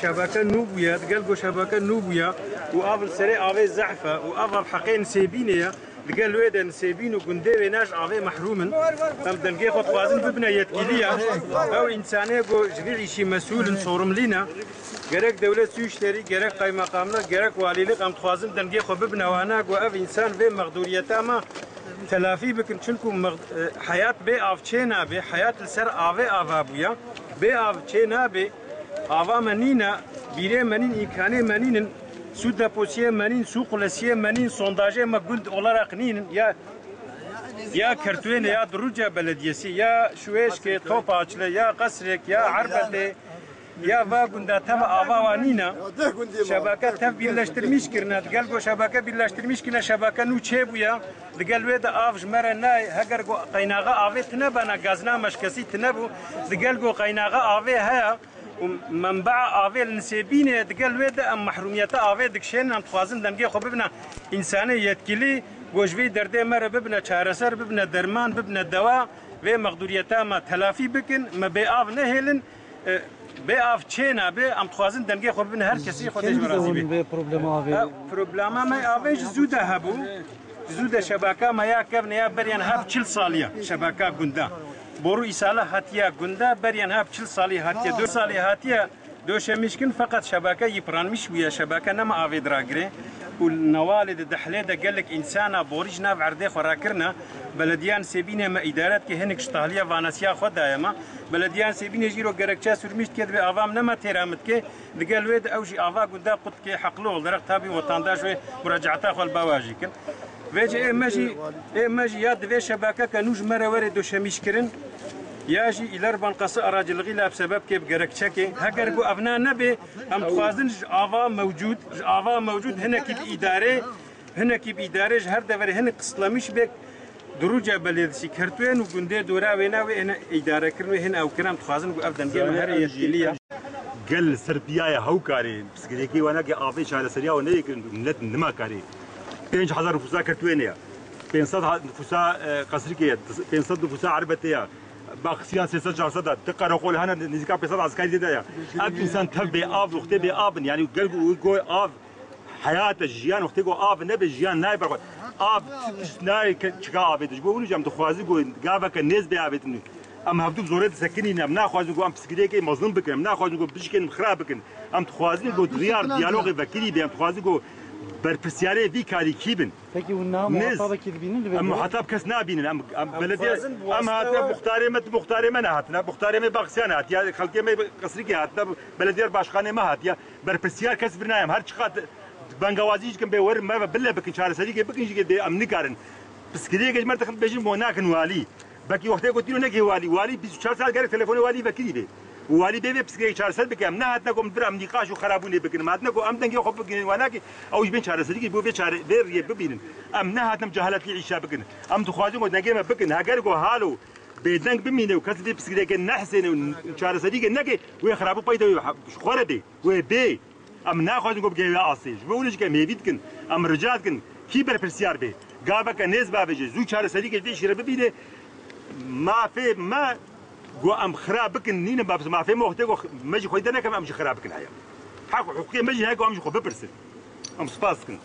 شبكة نوبيا تقلقوا شبكة نوبيا وأفل سريع أفي زحفة وأفل حقين سيبينيا تقال ويدا نسيبين وقندي ناج أفي محرومن تم دنقي خد خوازن ببنا يتكيليا أو إنسانية جو جديد شي مسؤول صورم لينا جرك دولة سوشتري جرك قايمة قامنا جرك والي قام خوازن دنقي خد ببنا وانا جو أف إنسان في مقدوريته ما تلافي بكن شنكم حياة بي أف تشينا بي حياة السر أفي أفابويا بي أف تشينا بي آوا منینا بیره منین ایکانه منین سود پوسیه منین سوق لسیه منین سونداجه مگند اولار قنین یا کرتوین یا دروجه بلدیسی یا شویش که توپ آچله یا قصرک یا عربته یا واگنده تم آوا وانینا شبکه تف بیرلشترمیش کرند دگل شبکه بیرلشترمیش کنه شبکه نو چه بویا دگل وید آفش مره نه هگر گو قیناغه آوه تنبه نه گازنا مشکسی تنبو دگل گو قیناغه آوه هیا ومنبع آفيل نسيبينه دقل ويدا أم محروميته آفيل دكشين أم تخازن دمجي خو ببنا إنساني يتكلي وجبي درده مر ببنا شارسر ببنا درمان ببنا دواء و مقدوريته ما تلافي بكن ما بآف نهلن بآف تشينا بي أم تخازن دمجي خو ببنا هر كسي خودش مرازي بي بروبلما ما آفيل زوده هبو زوده شبكة ما يا كفن يا بريان هب 40 سالية شبكة قندا برو إسالة هاتيا قندا بريان هاب 40 سالي هاتيا 2 سالي هاتيا دوش مشكن فقط شبكة يبران مش ويا شبكة نما آفي دراغري والنوالد دحليدا قال لك إنسانا بوريج ناف عردي خراكرنا بلديان سيبينه ما إدارات كي هنك شطالية فاناسيا خود دايما بلديان سيبينه جيرو جركشا سرمشت كده بأفام نما تيرامت كي دقال ويد أوجي أفا قندا قد كي حقلو درق تابي وطانداش مراجعتا خو البواجي كن ويجي ماجي ياد في شبكة كنوج مرة ورد دوش مشكرن ياجي إلى ربان قص أراجل غيلا بسبب كيف جرك شكي هجربو أبناء نبي أم خوازن آوا موجود هنا كيف إدارة هر دفر هنا قصلمش بك دروجة بلدسي كرتوين وجندي دورا وينا وهنا إدارة كرنو هنا أو كرام خوازن وأبدان جيم هر يشيليا قل سربيا هاو كاري بس كذي وانا كي آفي شهر سريع ونيك نت نما كاري 5000 نفوسا كرتوينيا 500 نفوسا قصريكية 500 نفوسا عربتية باقسيان 600 تقرا قول هنا نزكا 500 عسكري دايا اب انسان تبي اب وقتي بي اب يعني قلبه يقول اب حياة الجيان وقتي يقول اب نبي الجيان ناي برغ اب ناي كشكا اب تجبو جام تخوازي قول قابك الناس بي اب اما هبدو زورت سكنين ام ناخذ نقول ام بسكريكي مظلوم بك ام ناخذ نقول بشكل خراب بك ام تخوازي قول ديالوغ فكري بي ام تخوازي قول برپرسیاره وی کاری کی بن. پکی اونها محتاب کی بینن؟ محتاب کس نبینن. ام بلدی ام هات مختاره من هاتنا مختاره من باقسیان هات یا خلقی من قصری کی هاتنا بلدیار باشخانه ما هات یا برپرسیار کس برنایم هر چقدر بنگوازیش کم به ور ما بله بکن چهار سری که بکنی که ام نکارن. بس کلیه که مرد خد بچین موناکن والی. بکی وقتی کو تیرو نکی والی 24 سال گره تلفن والی وکیلی به. والی به بسکری 400 بکم نه حتنا کوم درام نقاش و خرابونی بکنم ما حتنا کو ام دنگی خوب بکنن وانا کی اوج بین 400 کی بو به 4 بیر ببینن ام نه حتنا جهالت عیشا بکن ام تو خوازم و نگی ما بکن هاگر کو حالو بدنگ بمینه و کسی بسکری که نحسن و 400 کی نگی و خرابو پیدا خورده و بی ام نه خوازم کو بگی اصیج بقولش که میوید کن ام رجات کن کی بر پرسیار به گابا که نز بابجه زو 400 کی دیش ببینه ما جو ام خراب بكن نين بابس ما في موقتي ماجي خويدنا كم امشي خراب بكن هيا حق حقوقي ماجي هيك امشي خو ببرسل ام سباسكن